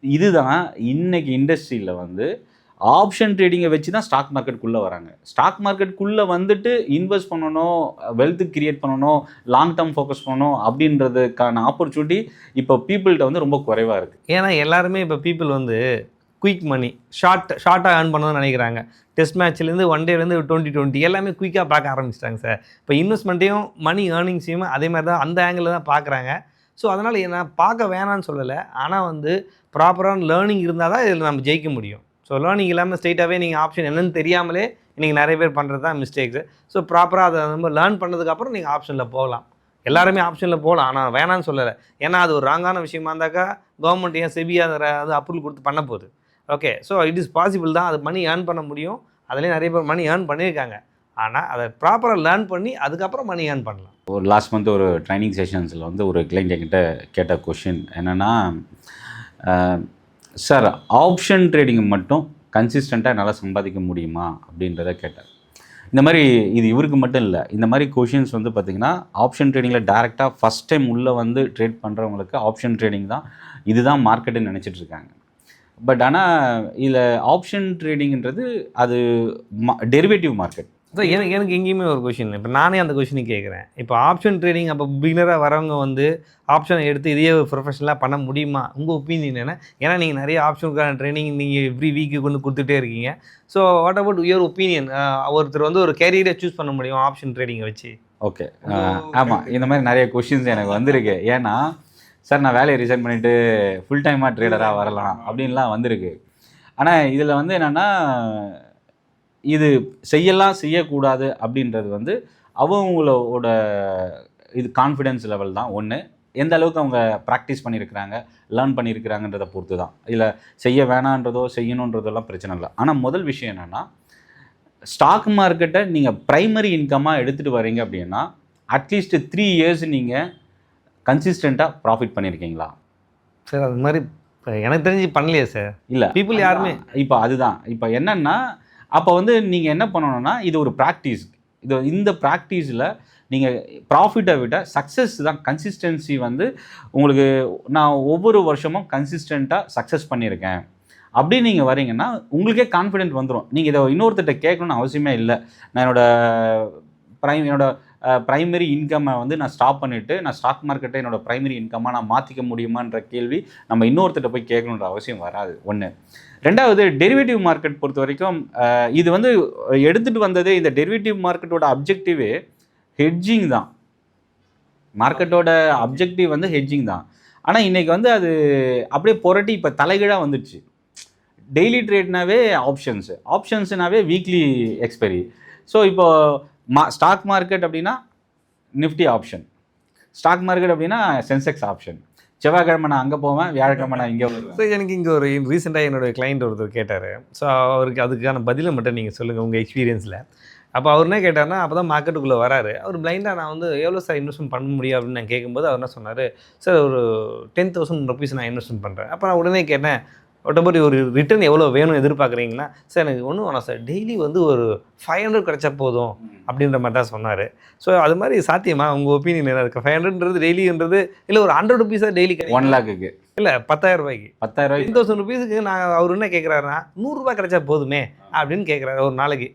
இதுதான் இன்றைக்கி இண்டஸ்ட்ரியில் வந்து ஆப்ஷன் ட்ரேடிங்கை வச்சு தான் ஸ்டாக் மார்க்கெட்டுக்குள்ளே வராங்க. ஸ்டாக் மார்க்கெட்டுக்குள்ளே வந்துட்டு இன்வெஸ்ட் பண்ணணும், வெல்த்து கிரியேட் பண்ணணும், லாங் டேர்ம் ஃபோக்கஸ் பண்ணணும் அப்படின்றதுக்கான ஆப்பர்ச்சுனிட்டி இப்போ பீப்புள்கிட்ட வந்து ரொம்ப குறைவாக இருக்குது. ஏன்னா எல்லாருமே இப்போ பீப்புள் வந்து குயிக் மணி ஷார்ட்டாக ஏர்ன் பண்ணணும்னு நினைக்கிறாங்க. டெஸ்ட் மேட்ச்லேருந்து 1 டேலேருந்து 2020 எல்லாமே குயிக்காக பார்க்க ஆரம்பிச்சிட்டாங்க சார். இப்போ இன்வெஸ்ட்மெண்ட்டையும் மணி ஏர்னிங்ஸையும் அதே மாதிரி தான் அந்த ஆங்கிளில் தான் பார்க்குறாங்க. ஸோ அதனால் நான் பார்க்க வேணான்னு சொல்லலை, ஆனால் வந்து ப்ராப்பரான லேர்னிங் இருந்தால் தான் இதில் நம்ம ஜெயிக்க முடியும். ஸோ லேர்னிங் இல்லாமல் ஸ்ட்ரெயிட்டாகவே நீங்கள் ஆப்ஷன் என்னென்னு தெரியாமலே இன்றைக்கி நிறைய பேர் பண்ணுறது தான் மிஸ்டேக்ஸு. ஸோ ப்ராப்பராக அதை நம்ம லேர்ன் பண்ணதுக்கப்புறம் நீங்கள் ஆப்ஷனில் போகலாம். எல்லாருமே ஆப்ஷனில் போகலாம், ஆனால் வேணான்னு சொல்லலை. ஏன்னா அது ஒரு ராங்கான விஷயமா இருந்தாக்கா கவர்மெண்ட் ஏன் செபி அதை அப்ரூவல் கொடுத்து பண்ண போகுது. Okay, so it is possible தான், அது மணி ஏர்ன் பண்ண முடியும். அதுலேயும் நிறைய பேர் மணி ஏர்ன் பண்ணியிருக்காங்க. ஆனால் அதை ப்ராப்பராக லேர்ன் பண்ணி அதுக்கப்புறம் மணி ஏர்ன் பண்ணலாம். ஒரு லாஸ்ட் மந்த் ஒரு ட்ரைனிங் செஷன்ஸில் வந்து ஒரு கிளைண்ட் என்கிட்ட கேட்ட கொஷின் என்னென்னா, சார் ஆப்ஷன் ட்ரேடிங் மட்டும் கன்சிஸ்டண்ட்டாக என்னால் சம்பாதிக்க முடியுமா அப்படின்றத கேட்டார். இந்த மாதிரி இது இவருக்கு மட்டும் இல்லை, இந்த மாதிரி கொஷின்ஸ் வந்து பார்த்திங்கன்னா ஆப்ஷன் ட்ரேடிங்கில் டேரெக்டாக ஃபஸ்ட் டைம் உள்ளே வந்து ட்ரேட் பண்ணுறவங்களுக்கு ஆப்ஷன் ட்ரேடிங் தான் இதுதான் மார்க்கெட்டுன்னு நினச்சிட்ருக்காங்க. பட் ஆனால் இதில் ஆப்ஷன் ட்ரேடிங்கிறது அது டெரிவேட்டிவ் மார்க்கெட். ஸோ எனக்கு எங்கேயுமே ஒரு கொஷின், இப்போ நானே அந்த கொஷினை கேட்குறேன். இப்போ ஆப்ஷன் ட்ரேடிங் அப்போ பிகினராக வரவங்க வந்து ஆப்ஷனை எடுத்து இதையே ப்ரொஃபஷனலாக பண்ண முடியுமா? உங்கள் ஒப்பீனியன் என்ன? ஏன்னா நீங்கள் நிறைய ஆப்ஷனுக்கான ட்ரைனிங் நீங்கள் எவ்ரி வீக்கு கொண்டு கொடுத்துட்டே இருக்கீங்க. So what about your opinion? ஒருத்தர் வந்து ஒரு கேரியரை சூஸ் பண்ண முடியும் ஆப்ஷன் ட்ரேடிங்கை வச்சு? ஓகே, ஆமாம், இந்த மாதிரி நிறைய கொஷின்ஸ் எனக்கு வந்திருக்கு. ஏன்னா சார் நான் வேலையை ரிசைன் பண்ணிவிட்டு ஃபுல் டைமாக ட்ரேடராக வரலாம் அப்படின்லாம் வந்திருக்கு. ஆனால் இதில் வந்து என்னென்னா, இது செய்யலாம் செய்யக்கூடாது அப்படின்றது வந்து அவங்களோட இது கான்ஃபிடென்ஸ் லெவல் தான். ஒன்று, எந்த அளவுக்கு அவங்க ப்ராக்டிஸ் பண்ணியிருக்கிறாங்க, லேர்ன் பண்ணியிருக்கிறாங்கன்றதை பொறுத்து தான். இதில் செய்ய வேணான்றதோ செய்யணுன்றதெல்லாம் பிரச்சனை இல்லை. ஆனால் முதல் விஷயம் என்னென்னா, ஸ்டாக் மார்க்கெட்டை நீங்கள் ப்ரைமரி இன்கமாக எடுத்துகிட்டு வரீங்க அப்படின்னா அட்லீஸ்ட் 3 இயர்ஸ் நீங்கள் கன்சிஸ்டண்ட்டாக ப்ராஃபிட் பண்ணியிருக்கீங்களா? சார் அது மாதிரி எனக்கு தெரிஞ்சு பண்ணலையே சார். இல்லை, பீப்புள் யாருமே. இப்போ அதுதான் இப்போ என்னென்னா, அப்போ வந்து நீங்கள் என்ன பண்ணணும்னா, இது ஒரு ப்ராக்டிஸ். இந்த ப்ராக்டிஸில் நீங்கள் ப்ராஃபிட்டை விட சக்ஸஸ் தான். கன்சிஸ்டன்சி வந்து உங்களுக்கு நான் ஒவ்வொரு வருஷமும் கன்சிஸ்டண்ட்டாக சக்ஸஸ் பண்ணியிருக்கேன் அப்படின்னு நீங்கள் வரீங்கன்னா உங்களுக்கே கான்ஃபிடென்ட் வந்துடும். நீங்கள் இதை இன்னொருத்தர்கிட்ட கேட்கணுன்னு அவசியமே இல்லை. நான் என்னோட ப்ரைமரி இன்கம்மை வந்து நான் ஸ்டாப் பண்ணிவிட்டு நான் ஸ்டாக் மார்க்கெட்டை என்னோட ப்ரைமரி இன்கம்மாக நான் மாற்றிக்க முடியுமான்ற கேள்வி நம்ம இன்னொருத்தட்ட போய் கேட்கணுன்ற அவசியம் வராது. ஒன்று. ரெண்டாவது, டெரிவேட்டிவ் மார்க்கெட் பொறுத்த வரைக்கும் இது வந்து எடுத்துகிட்டு வந்ததே இந்த டெரிவேட்டிவ் மார்க்கெட்டோட அப்ஜெக்டிவே ஹெட்ஜிங் தான். மார்க்கெட்டோட அப்ஜெக்டிவ் வந்து ஹெட்ஜிங் தான். ஆனால் இன்றைக்கி வந்து அது அப்படியே புரட்டி இப்போ தலைகீழாக வந்துடுச்சு. டெய்லி ட்ரேட்னாவே ஆப்ஷன்ஸ்னாவே வீக்லி எக்ஸ்பைரி. ஸோ இப்போ ஸ்டாக் மார்க்கெட் அப்படின்னா நிஃப்டி ஆப்ஷன், ஸ்டாக் மார்க்கெட் அப்படின்னா சென்செக்ஸ் ஆப்ஷன். செவ்வாய்க்கிழமை நான் அங்கே போவேன், வியாழக்கிழமை நான் இங்கே வருவேன். ஸோ எனக்கு இங்கே ஒரு ரீசெண்டாக என்னுடைய கிளைண்ட் ஒருத்தர் கேட்டார். ஸோ அவருக்கு அதுக்கான பதிலை மட்டும் நீங்கள் சொல்லுங்கள் உங்கள் எக்ஸ்பீரியன்ஸில். அப்போ அவர் என்ன கேட்டார்னா, அப்போ தான் மார்க்கெட்டுக்குள்ளே வராரு. அவர் பிளைண்டாக நான் வந்து எவ்வளோ சார் இன்வெஸ்ட்மெண்ட் பண்ண முடியும் அப்படின்னு நான் கேட்கும்போது அவர் என்ன சொன்னார், சார் ஒரு 10,000 rupees நான் இன்வெஸ்ட்மெண்ட் பண்ணுறேன். அப்போ நான் உடனே கேட்டேன், ஒட்டபடி ஒரு ரிட்டர்ன் எவ்வளோ வேணும் எதிர்பார்க்குறீங்கன்னா, சார் எனக்கு ஒன்றும் வேணாம் சார், டெய்லி வந்து ஒரு 500 கிடைச்சா போதும் அப்படின்ற மாதிரி தான் சொன்னார். ஸோ அது மாதிரி சாத்தியமா உங்கள் ஒப்பீனியன் என்ன இருக்குது? 500ன்றது டெய்லின்றது இல்லை ஒரு 100 rupees டெய்லி 1 lakhக்கு இல்லை 10,000 ரூபாய்க்கு 10,000 rupeesக்கு நான் அவர் என்ன கேட்குறாருன்னா 100 ரூபாய் கிடைச்சா போதுமே அப்படின்னு கேட்குறாரு ஒரு நாளைக்கு.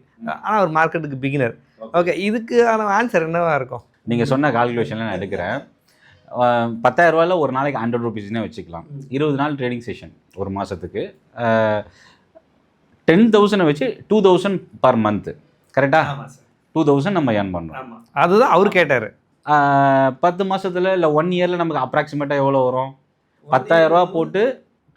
ஆனால் ஒரு மார்க்கெட்டுக்கு பிகினர். ஓகே, இதுக்கான ஆன்சர் என்னவா இருக்கும்? நீங்கள் சொன்ன கால்குலேஷனில் நான் எடுக்கிறேன். 10,000 ரூபாயில் ஒரு நாளைக்கு 100 rupeesனே வச்சுக்கலாம். 20 நாள் ட்ரேடிங் செஷன் ஒரு மாதத்துக்கு 10,000 வச்சு 2,000 பர் மந்த்து. கரெக்டாக 2,000 நம்ம ஏர்ன் பண்ணுறோம். அதுதான் அவர் கேட்டார். 10 மாதத்தில் இல்லை 1 இயரில் நமக்கு அப்ராக்சிமேட்டாக எவ்வளோ வரும்? 10,000 ரூபா போட்டு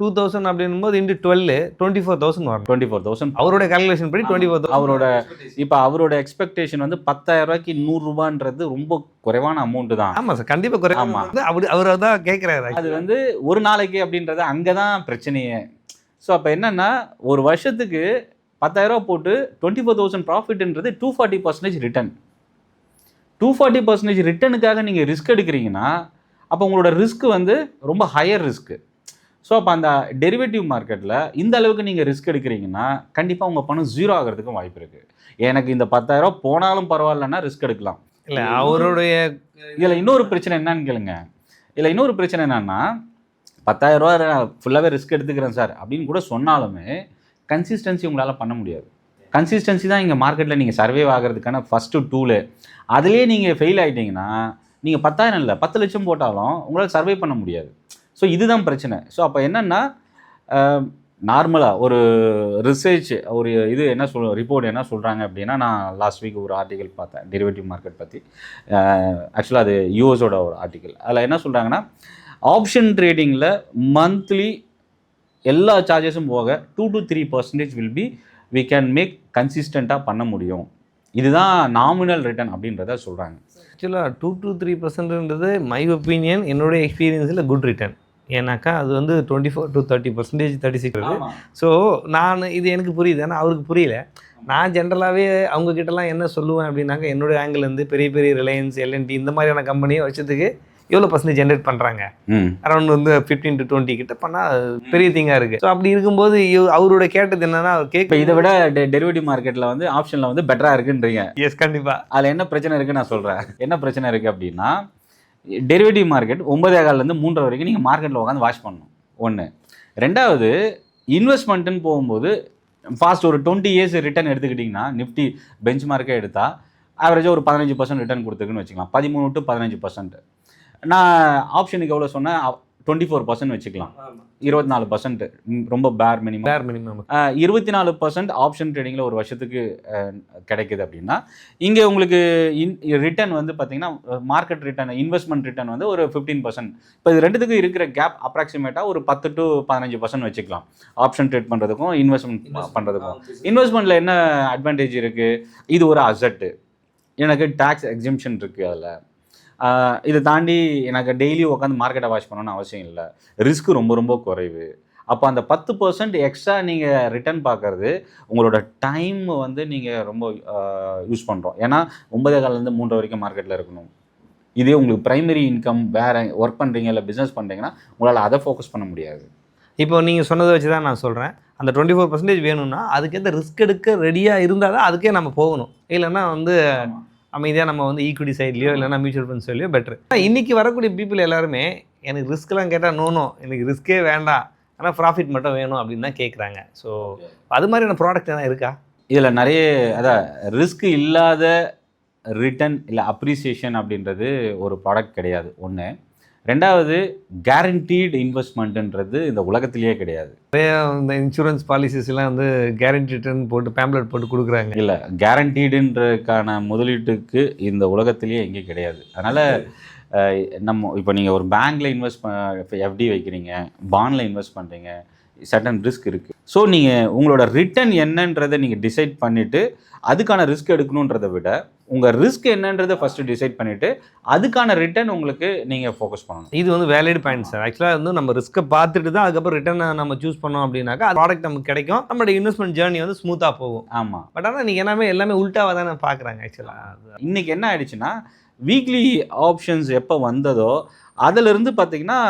2,000 அப்படின்னும்போது இன்ட்டு 12 24,000 வரும். 24,000 அவருடைய கால்குலேஷன் படி 24,000. அவரோட எக்ஸ்பெக்டேஷன் வந்து 10,000 ரூபாய்க்கு 100 ரூபான்றது ரொம்ப குறைவான அமௌண்ட்டு தான். ஆமாம் சார், கண்டிப்பாக குறைவாக. ஆமாம், அவர் தான் கேட்குறாரு. அது வந்து ஒரு நாளைக்கு அப்படின்றது அங்கே தான் பிரச்சனையே. ஸோ அப்போ என்னென்னா ஒரு வருஷத்துக்கு 10,000 ரூபா போட்டு 24,000 ப்ராஃபிட்ன்றது 240% ரிட்டர்ன். 240% ரிட்டனுக்காக நீங்கள் ரிஸ்க் எடுக்கிறீங்கன்னா அப்போ உங்களோட ரிஸ்க் வந்து ரொம்ப ஹையர் ரிஸ்க்கு. ஸோ அப்போ அந்த டெரிவேட்டிவ் மார்க்கெட்டில் இந்த அளவுக்கு நீங்கள் ரிஸ்க் எடுக்கிறீங்கன்னா கண்டிப்பாக உங்கள் பணம் 0 ஆகிறதுக்கும் வாய்ப்பு இருக்குது. எனக்கு இந்த 10,000 ரூபா போனாலும் பரவாயில்லன்னா ரிஸ்க் எடுக்கலாம். இல்லை அவருடைய இதில் இன்னொரு பிரச்சனை என்னன்னு கேளுங்க. இதில் இன்னொரு பிரச்சனை என்னன்னா 10,000 ரூபா நான் ஃபுல்லாகவே ரிஸ்க் எடுத்துக்கிறேன் சார் அப்படின்னு கூட சொன்னாலுமே கன்சிஸ்டன்சி உங்களால் பண்ண முடியாது. கன்சிஸ்டன்சி தான் இங்கே மார்க்கெட்டில் நீங்கள் சர்வைவ் ஆகிறதுக்கான ஃபஸ்ட்டு டூலு. அதுலேயே நீங்கள் ஃபெயில் ஆகிட்டிங்கன்னா நீங்கள் 10,000 இல்லை 10 லட்சம் போட்டாலும் உங்களால் சர்வை பண்ண முடியாது. ஸோ இதுதான் பிரச்சனை. ஸோ அப்போ என்னென்னா நார்மலாக ஒரு ரிசர்ச் ஒரு இது என்ன ரிப்போர்ட் என்ன சொல்கிறாங்க அப்படின்னா, நான் லாஸ்ட் வீக் ஒரு ஆர்டிக்கல் பார்த்தேன் டெரிவேட்டிவ் மார்க்கெட் பற்றி. ஆக்சுவலாக அது யூஎஸோட ஒரு ஆர்டிக்கல். அதில் என்ன சொல்கிறாங்கன்னா, ஆப்ஷன் ட்ரேடிங்கில் மந்த்லி எல்லா சார்ஜஸும் போக 2 to 3% will be we can make கன்சிஸ்டண்ட்டாக பண்ண முடியும். இதுதான் நாமினல் ரிட்டர்ன் அப்படின்றத சொல்கிறாங்க. ஆக்சுவலாக 2 to 3%ன்றது மை ஒப்பீனியன், என்னுடைய எக்ஸ்பீரியன்ஸில் குட் ரிட்டர்ன். ஏன்னாக்கா அது வந்து 24 to 30%, 36. ஸோ நான் இது எனக்கு புரியுது, ஆனால் அவருக்கு புரியல. நான் ஜென்ரலாகவே அவங்கக்கிட்டலாம் என்ன சொல்லுவேன் அப்படின்னாக்க, என்னுடைய ஆங்கிலேருந்து பெரிய பெரிய ரிலையன்ஸ், எல்என்டி இந்த மாதிரியான கம்பெனியை வருஷத்துக்கு எவ்வளோ பர்சன்டேஜ் ஜென்ரேட் பண்ணுறாங்க, அரௌண்ட் வந்து 15 to 20 கிட்ட பண்ணால் பெரிய திங்காக இருக்குது. ஸோ அப்படி இருக்கும்போது அவரோட கேட்டது என்னன்னா, அவர் கேட்க இதை விட டெரிவேட்டிவ் மார்க்கெட்டில் வந்து ஆப்ஷனில் வந்து பெட்டராக இருக்குன்றீங்க. எஸ், கண்டிப்பாக. அதில் என்ன பிரச்சனை இருக்குன்னு நான் சொல்கிறேன். என்ன பிரச்சனை இருக்குது அப்படின்னா, டெரிவேட்டிவ் மார்க்கெட் 9:15 மூன்றரை வரைக்கும் நீங்கள் மார்க்கெட்டில் உட்காந்து வாட்ச் பண்ணணும். ஒன்று. ரெண்டாவது, இன்வெஸ்ட்மெண்ட்டுன்னு போகும்போது ஃபாஸ்ட் ஒரு 20 years ரிட்டர்ன் எடுத்துக்கிட்டிங்கன்னா, நிஃப்டி பெஞ்ச் மார்க்கே எடுத்தால் ஆவரேஜாக ஒரு 15% ரிட்டர்ன் கொடுத்துருக்குன்னு வச்சுக்கலாம். 13 to 15%. நான் ஆப்ஷனுக்கு எவ்வளோ சொன்னேன், 24% வச்சுக்கலாம். 24% ரொம்ப பேர் மினிமம். 24% ஆப்ஷன் ட்ரேடிங்கில் ஒரு வருஷத்துக்கு கிடைக்குது அப்படின்னா, இங்கே உங்களுக்கு ரிட்டர்ன் வந்து பார்த்தீங்கன்னா மார்க்கெட் ரிட்டர்ன், இன்வெஸ்ட்மெண்ட் ரிட்டர்ன் வந்து ஒரு 15%. இப்போ இது ரெண்டுத்துக்கும் இருக்கிற கேப் அப்ராக்சிமேட்டாக ஒரு 10 to 15% வச்சுக்கலாம். ஆப்ஷன் ட்ரேட் பண்ணுறதுக்கும் இன்வெஸ்ட்மெண்ட் பண்ணுறதுக்கும். இன்வெஸ்ட்மெண்ட்டில் என்ன அட்வான்டேஜ் இருக்குது? இது ஒரு அசட்டு, எனக்கு டேக்ஸ் எக்ஸம்ஷன் இருக்குது. அதில் இதை தாண்டி எனக்கு டெய்லி உட்காந்து மார்க்கெட்டை வாட்ச் பண்ணணும்னு அவசியம் இல்லை. ரிஸ்க்கு ரொம்ப ரொம்ப குறைவு. அப்போ அந்த 10% எக்ஸ்ட்ரா நீங்கள் ரிட்டர்ன் பார்க்குறது உங்களோட டைம் வந்து நீங்கள் ரொம்ப யூஸ் பண்ணுறோம். ஏன்னா 9:15 3 வரைக்கும் மார்க்கெட்டில் இருக்கணும். இதே உங்களுக்கு ப்ரைமரி இன்கம் வேறு ஒர்க் பண்ணுறீங்க இல்லை பிஸ்னஸ் பண்ணுறீங்கன்னா உங்களால் அதை ஃபோக்கஸ் பண்ண முடியாது. இப்போ நீங்கள் சொன்னதை வச்சு தான் நான் சொல்கிறேன், அந்த 24% வேணும்னா அதுக்கேற்ற ரிஸ்க் எடுக்க ரெடியாக இருந்தால் தான் அதுக்கே நம்ம போகணும். இல்லைன்னா வந்து அமைதியாக நம்ம வந்து ஈக்விட்டி சைட்லையோ இல்லைனா மியூச்சுவல் ஃபண்ட் சைட்லையோ பெட்ரு. இன்றைக்கி வரக்கூடிய பீப்புள் எல்லாருமே எனக்கு ரிஸ்க்லாம் கேட்டால் நோ எனக்கு ரிஸ்க்கே வேண்டாம், ஆனால் ப்ராஃபிட் மட்டும் வேணும் அப்படின்னு தான் கேட்குறாங்க. ஸோ அது மாதிரியான ப்ராடக்ட் எல்லாம் இருக்கா? இதில் நிறைய அதான் ரிஸ்க் இல்லாத ரிட்டர்ன் இல்லை அப்ரிசியேஷன் அப்படின்றது ஒரு ப்ராடக்ட் கிடையாது ஒன்று. ரெண்டாவது கேரண்டீடு இன்வெஸ்ட்மெண்ட்டுன்றது இந்த உலகத்திலேயே கிடையாது. இந்த இன்சூரன்ஸ் பாலிசிஸ்லாம் வந்து கேரண்டி ரிட்டர்ன் போட்டு பேம்ப்ளெட் போட்டு கொடுக்குறாங்க. இல்லை, கேரண்டீடுன்றதுக்கான முதலீட்டுக்கு இந்த உலகத்திலேயே எங்கேயும் கிடையாது. அதனால் நம்ம இப்போ நீங்கள் ஒரு பேங்க்கில் எஃப்டி வைக்கிறீங்க, பாண்டில் இன்வெஸ்ட் பண்ணுறீங்க, சர்டன் ரிஸ்க் இருக்குது. ஸோ நீங்கள் உங்களோட ரிட்டர்ன் என்னன்றதை நீங்கள் டிசைட் பண்ணிவிட்டு அதுக்கான ரிஸ்க் எடுக்கணுன்றதை விட உங்கள் ரிஸ்க் என்னன்றதை ஃபஸ்ட்டு டிசைட் பண்ணிவிட்டு அதுக்கான ரிட்டர்ன் உங்களுக்கு நீங்கள் ஃபோக்கஸ் பண்ணணும். இது வந்து வேலிட் பாயிண்ட் சார். ஆக்சுவலாக வந்து நம்ம ரிஸ்க்கை பார்த்துட்டு தான் அதுக்கப்புறம் ரிட்டர்னை நம்ம சூஸ் பண்ணோம் அப்படின்னாக்கா அது ப்ராடக்ட் நமக்கு கிடைக்கும், நம்மளோட இன்வெஸ்ட்மெண்ட் ஜேர்னி வந்து ஸ்மூத்தாக போகும். ஆமாம். பட் ஆனால் நீங்கள் எல்லாமே உல்ட்டாவாக தானே பார்க்குறாங்க ஆக்சுவலாக. இன்றைக்கி என்ன ஆயிடுச்சுன்னா, வீக்லி ஆப்ஷன்ஸ் எப்போ வந்ததோ அதிலிருந்து பார்த்தீங்கன்னா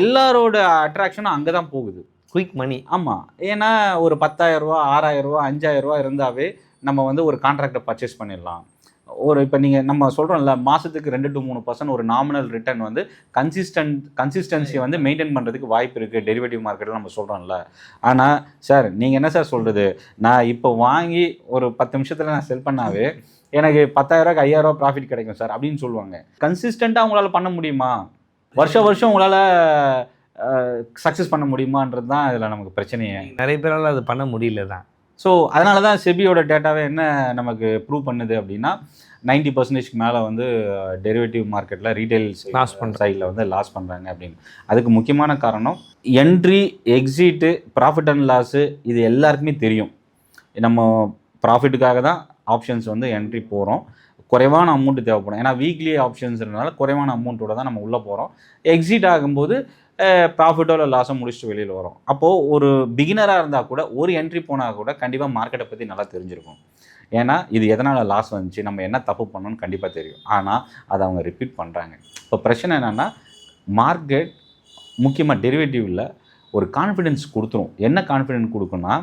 எல்லாரோட அட்ராக்ஷனும் அங்கே தான் போகுது. குயிக் மணி. ஆமாம். ஏன்னா ஒரு 10,000 ரூபா 6,000 ரூபா 5,000 ரூபா இருந்தாவே நம்ம வந்து ஒரு கான்ட்ராக்டை பர்ச்சேஸ் பண்ணிடலாம். ஒரு இப்போ நீங்கள் நம்ம சொல்கிறோம்ல, மாதத்துக்கு 2 to 3% ஒரு நாமினல் ரிட்டர்ன் வந்து கன்சிஸ்டன்சி வந்து மெயின்டைன் பண்ணுறதுக்கு வாய்ப்பு இருக்குது டெரிவேட்டிவ் மார்க்கெட்டில் நம்ம சொல்கிறோம்ல. ஆனால் சார் நீங்கள் என்ன சார் சொல்கிறது, நான் இப்போ வாங்கி ஒரு 10 நிமிஷத்தில் நான் செல் பண்ணாவே எனக்கு 10,000 ரூபாய்க்கு 5,000 ரூபா ப்ராஃபிட் கிடைக்கும் சார் அப்படின்னு சொல்லுவாங்க. கன்சிஸ்டண்ட்டாக உங்களால் பண்ண முடியுமா? வருஷம் உங்களால் சக்ஸஸ் பண்ண முடியுமான்றது தான் இதில் நமக்கு பிரச்சனையே. நிறைய பேரால் அது பண்ண முடியல தான். ஸோ அதனால தான் செபியோட டேட்டாவே என்ன நமக்கு ப்ரூவ் பண்ணுது அப்படின்னா 90% மேலே வந்து டெரிவேட்டிவ் மார்க்கெட்டில் ரீட்டைல் லாஸ் பண்ணுற சைடில் வந்து லாஸ் பண்ணுறாங்க அப்படின்னு. அதுக்கு முக்கியமான காரணம் entry, exit, profit and loss இது எல்லாருக்குமே தெரியும். நம்ம ப்ராஃபிட்டுக்காக தான் ஆப்ஷன்ஸ் வந்து என்ட்ரி போகிறோம். குறைவான அமௌண்ட்டு தேவைப்படும். ஏன்னா வீக்லி ஆப்ஷன்ஸ்னால குறைவான அமௌண்ட்டோட தான் நம்ம உள்ளே போகிறோம். எக்ஸிட் ஆகும்போது ப்ராஃபிட்டோ இல்லை லாஸோ முடிச்சுட்டு வெளியில் வரும். அப்போது ஒரு பிகினராக இருந்தால் கூட ஒரு என்ட்ரி போனால் கூட கண்டிப்பாக மார்க்கெட்டை பற்றி நல்லா தெரிஞ்சிருக்கும். ஏன்னா இது எதனால் லாஸ் வந்துச்சு, நம்ம என்ன தப்பு பண்ணணும்னு கண்டிப்பாக தெரியும். ஆனால் அதை அவங்க ரிப்பீட் பண்ணுறாங்க. இப்போ பிரச்சனை என்னென்னா, மார்க்கெட் முக்கியமாக டெரிவேட்டிவில் ஒரு கான்ஃபிடென்ஸ் கொடுத்துரும். என்ன கான்ஃபிடென்ஸ் கொடுக்குன்னா,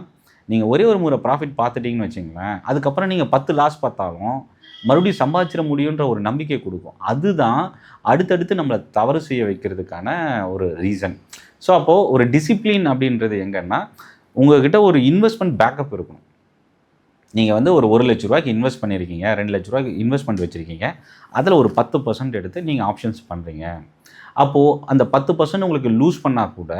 நீங்கள் ஒரே ஒரு முறை ப்ராஃபிட் பார்த்துட்டிங்கன்னு வச்சுங்களேன், அதுக்கப்புறம் நீங்கள் 10 லாஸ் பார்த்தாலும் மறுபடியும் சம்பாதிச்சிட முடியுன்ற ஒரு நம்பிக்கை கொடுக்கும். அதுதான் அடுத்தடுத்து நம்மளை தவறு செய்ய வைக்கிறதுக்கான ஒரு ரீசன். ஸோ அப்போது ஒரு டிசிப்ளின் அப்படின்றது எங்கன்னா, உங்கள்கிட்ட ஒரு இன்வெஸ்ட்மெண்ட் பேக்கப் இருக்கணும். நீங்கள் வந்து ஒரு 1 லட்ச ரூபாய்க்கு இன்வெஸ்ட் பண்ணியிருக்கீங்க, 2 லட்ச ரூபாய்க்கு இன்வெஸ்ட்மெண்ட் வச்சுருக்கீங்க, அதில் ஒரு 10% எடுத்து நீங்கள் ஆப்ஷன்ஸ் பண்ணுறீங்க. அப்போது அந்த 10% உங்களுக்கு லூஸ் பண்ணால் கூட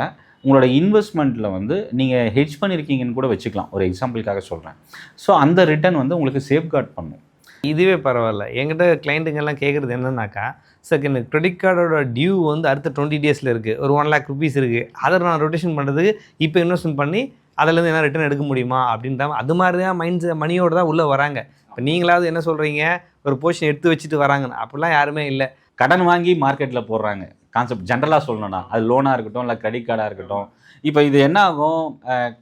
உங்களோட இன்வெஸ்ட்மெண்ட்டில் வந்து நீங்கள் ஹெட்ஜ் பண்ணியிருக்கீங்கன்னு கூட வச்சுக்கலாம். ஒரு எக்ஸாம்பிளுக்காக சொல்கிறேன். ஸோ அந்த ரிட்டர்ன் வந்து உங்களுக்கு சேஃப்கார்ட் பண்ணும். இதுவே பரவாயில்ல. என்கிட்ட கிளைண்ட்டுங்கெல்லாம் கேட்குறது என்னன்னாக்கா, சார் எனக்கு கிரெடிட் கார்டோட டியூ வந்து அடுத்த 20 டேஸில் இருக்குது, ஒரு 1 lakh rupees இருக்குது, அதை நான் ரொட்டேஷன் பண்ணுறதுக்கு இப்போ இன்வெஸ்ட்மெண்ட் பண்ணி அதிலேருந்து என்ன ரிட்டர்ன் எடுக்க முடியுமா அப்படின்ற அது மாதிரி தான் மணியோடு தான் உள்ளே வராங்க. இப்போ நீங்களாவது என்ன சொல்கிறீங்க, ஒரு போர்ஷன் எடுத்து வச்சுட்டு வராங்கன்னு, அப்படிலாம் யாருமே இல்லை. கடன் வாங்கி மார்க்கெட்டில் போடுறாங்க. கான்செப்ட் ஜென்ரலாக சொல்லணும்னா அது லோனாக இருக்கட்டும் இல்லை கிரெடிட் கார்டாக இருக்கட்டும். இப்போ இது என்ன ஆகும்,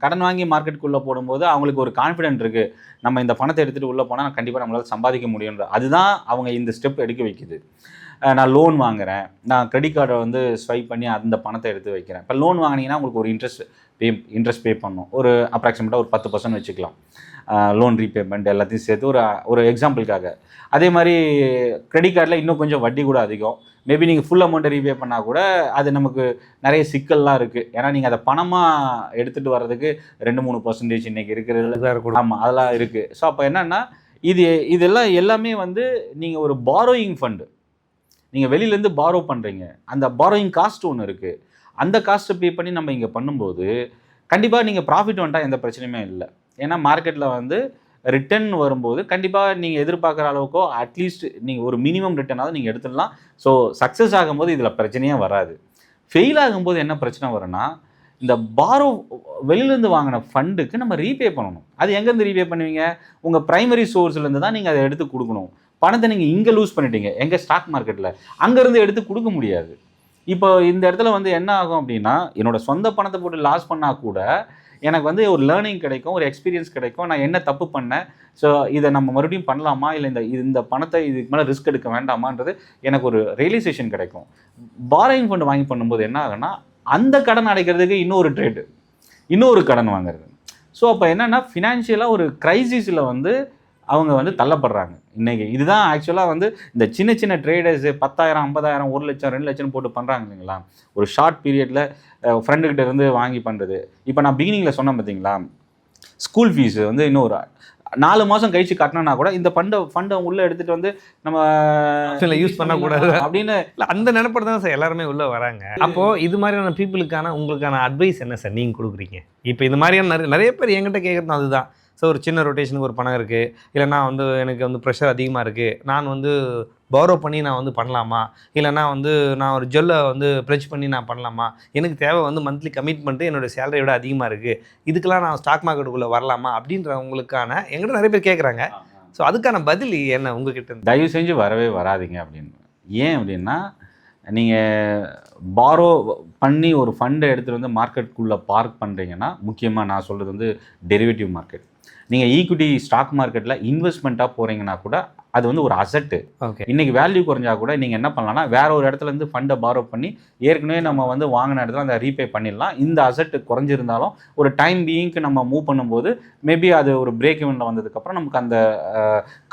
கடன் வாங்கி மார்க்கெட்டுக்குள்ளே போடும்போது அவங்களுக்கு ஒரு கான்ஃபிடென்ட் இருக்குது, நம்ம இந்த பணத்தை எடுத்துகிட்டு உள்ளே போனால் கண்டிப்பாக நம்மளால் சம்பாதிக்க முடியுன்ற அதுதான் அவங்க இந்த ஸ்டெப் எடுக்க வைக்குது. நான் லோன் வாங்குகிறேன், நான் கிரெடிட் கார்டை வந்து ஸ்வைப் பண்ணி அந்த பணத்தை எடுத்து வைக்கிறேன். இப்போ லோன் வாங்கினீங்கன்னா உங்களுக்கு ஒரு இன்ட்ரெஸ்ட் பே பண்ணணும். ஒரு அப்ராக்சிமேட்டாக ஒரு 10% வச்சுக்கலாம். லோன் ரீபேமெண்ட் எல்லாத்தையும் சேர்த்து ஒரு எக்ஸாம்பிளுக்காக. அதே மாதிரி கிரெடிட் கார்டில் இன்னும் கொஞ்சம் வட்டி கூட அதிகம். மேபி நீங்கள் ஃபுல் அமௌண்ட்டை ரீபே பண்ணால் கூட அது நமக்கு நிறைய சிக்கல்லாம் இருக்குது. ஏன்னா நீங்கள் அதை பணமாக எடுத்துகிட்டு வர்றதுக்கு 2-3% இன்றைக்கி இருக்கிறது. ஆமாம், அதெல்லாம் இருக்குது. ஸோ அப்போ என்னென்னா இதெல்லாம் எல்லாமே வந்து நீங்கள் ஒரு பாரோயிங் ஃபண்டு, நீங்கள் வெளியிலேருந்து பாரோ பண்ணுறீங்க, அந்த பாரோயிங் காஸ்ட் ஒன்று இருக்குது. அந்த காஸ்ட்டை பே பண்ணி நம்ம இங்கே பண்ணும்போது கண்டிப்பாக நீங்கள் ப்ராஃபிட் வந்துட்டால் எந்த பிரச்சனையுமே இல்லை. ஏன்னா மார்க்கெட்டில் வந்து ரிட்டர்ன் வரும்போது கண்டிப்பாக நீங்கள் எதிர்பார்க்குற அளவுக்கோ அட்லீஸ்ட் நீங்கள் ஒரு மினிமம் ரிட்டர்னாவது நீங்கள் எடுத்துடலாம். ஸோ சக்ஸஸ் ஆகும்போது இதில் பிரச்சனையே வராது. ஃபெயில் ஆகும்போது என்ன பிரச்சனை வரும்னா, இந்த பாரோ வெளியிலேருந்து வாங்கின ஃபண்டுக்கு நம்ம ரீபே பண்ணணும். அது எங்கேருந்து ரீபே பண்ணுவீங்க, உங்கள் ப்ரைமரி சோர்ஸ்லேருந்து தான் நீங்கள் அதை எடுத்து கொடுக்கணும். பணத்தை நீங்கள் இங்கே லூஸ் பண்ணிட்டீங்க, எங்கள் ஸ்டாக் மார்க்கெட்டில், அங்கேருந்து எடுத்து கொடுக்க முடியாது. இப்போ இந்த இடத்துல வந்து என்ன ஆகும் அப்படின்னா, என்னோடய சொந்த பணத்தை போட்டு லாஸ் பண்ணால் கூட எனக்கு வந்து ஒரு லேர்னிங் கிடைக்கும், ஒரு எக்ஸ்பீரியன்ஸ் கிடைக்கும். நான் என்ன தப்பு பண்ணேன், ஸோ இதை நம்ம மறுபடியும் பண்ணலாமா, இல்லை இந்த பணத்தை இதுக்கு மேலே ரிஸ்க் எடுக்க வேண்டாமான்றது எனக்கு ஒரு ரியலைசேஷன் கிடைக்கும். பாரோயிங் ஃபண்டு வாங்கி பண்ணும்போது என்ன ஆகுன்னா, அந்த கடன் அடைக்கிறதுக்கு இன்னொரு கடன் வாங்குறது. ஸோ அப்போ என்னென்னா ஃபினான்ஷியலாக ஒரு க்ரைசிஸில் வந்து அவங்க வந்து தள்ளப்படுறாங்க. இன்றைக்கி இதுதான் ஆக்சுவலாக வந்து இந்த சின்ன ட்ரேடர்ஸு 10,000, 50,000, 1 லட்சம், 2 லட்சம் போட்டு பண்ணுறாங்க இல்லைங்களா, ஒரு ஷார்ட் பீரியடில் ஃப்ரெண்டுக்கிட்ட இருந்து வாங்கி பண்ணுறது. இப்போ நான் பிகினிங்கில் சொன்னேன் பார்த்தீங்களா, ஸ்கூல் ஃபீஸு வந்து இன்னும் ஒரு 4 மாதம் கழிச்சு கட்டினா கூட இந்த ஃபண்டை உள்ளே எடுத்துகிட்டு வந்து நம்ம யூஸ் பண்ணக்கூடாது அப்படின்னு இல்லை, அந்த நினைப்பட தான் சார் எல்லாருமே உள்ளே வராங்க. அப்போது இது மாதிரியான பீப்புளுக்கான உங்களுக்கான அட்வைஸ் என்ன சார் நீங்கள் கொடுக்குறீங்க? இப்போ இந்த மாதிரியான நிறைய பேர் என்கிட்ட கேட்குறது அதுதான். ஸோ ஒரு சின்ன ரொட்டேஷனுக்கு ஒரு பணம் இருக்குது, இல்லைனா வந்து எனக்கு வந்து ப்ரெஷர் அதிகமாக இருக்குது, நான் வந்து பாரோ பண்ணி நான் வந்து பண்ணலாமா, இல்லைனா வந்து நான் ஒரு ஜுவல்லை வந்து ப்ளெட்ஜ் பண்ணி நான் பண்ணலாமா, எனக்கு தேவை வந்து மந்த்லி கமிட்மெண்ட்டு என்னோடய சேலரியோட அதிகமாக இருக்குது, இதுக்கெல்லாம் நான் ஸ்டாக் மார்க்கெட்டுக்குள்ளே வரலாமா அப்படின்றவங்களுக்கான எங்கிட்ட நிறைய பேர் கேட்குறாங்க. ஸோ அதுக்கான பதில் என்ன உங்ககிட்ட? தயவு செஞ்சு வரவே வராதிங்க அப்படின்னு. ஏன் அப்படின்னா, நீங்கள் பாரோ பண்ணி ஒரு ஃபண்டை எடுத்துகிட்டு வந்து மார்க்கெட்டுக்குள்ளே பார்க் பண்ணுறீங்கன்னா, முக்கியமாக நான் சொல்கிறது வந்து டெரிவேட்டிவ் மார்க்கெட். நீங்கள் ஈக்விட்டி ஸ்டாக் மார்க்கெட்டில் இன்வெஸ்ட்மெண்ட்டாக போகிறீங்கன்னா கூட அது வந்து ஒரு அசட்டு. ஓகே, இன்றைக்கி வேல்யூ குறைஞ்சா கூட நீங்கள் என்ன பண்ணலாம்னா, வேற ஒரு இடத்துலேருந்து ஃபண்டை பாரோ பண்ணி ஏற்கனவே நம்ம வந்து வாங்கின இடத்துல அந்த ரீபே பண்ணிடலாம். இந்த அசட்டு குறைஞ்சிருந்தாலும் ஒரு டைம் பீயிங்க்கு நம்ம மூவ் பண்ணும்போது மேபி அது ஒரு பிரேக் ஈவனில் வந்ததுக்கப்புறம் நமக்கு அந்த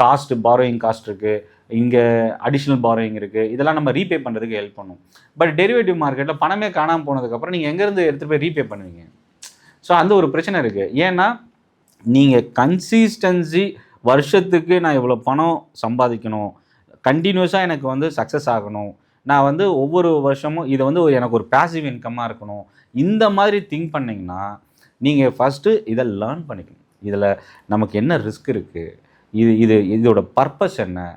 காஸ்ட், பாரோயிங் காஸ்ட் இருக்குது, இங்கே அடிஷ்னல் பாரோயிங் இருக்குது, இதெல்லாம் நம்ம ரீபே பண்ணுறதுக்கு ஹெல்ப் பண்ணும். பட் டெரிவேட்டிவ் மார்க்கெட்டில் பணமே காணாமல் போனதுக்கப்புறம் நீங்கள் எங்கேருந்து எடுத்துகிட்டு போய் ரீபே பண்ணுவீங்க? ஸோ அந்த ஒரு பிரச்சனை இருக்குது. ஏன்னா நீங்கள் கன்சிஸ்டன்சி வருஷத்துக்கு நான் இவ்வளோ பணம் சம்பாதிக்கணும், கண்டினியூஸாக எனக்கு வந்து சக்ஸஸ் ஆகணும், நான் வந்து ஒவ்வொரு வருஷமும் இதை வந்து எனக்கு ஒரு பேசிவ் இன்கம்மாக இருக்கணும், இந்த மாதிரி திங்க் பண்ணிங்கன்னா நீங்கள் ஃபஸ்ட்டு இதை லேர்ன் பண்ணிக்கணும். இதில் நமக்கு என்ன ரிஸ்க் இருக்குது, இதோட பர்பஸ் என்ன,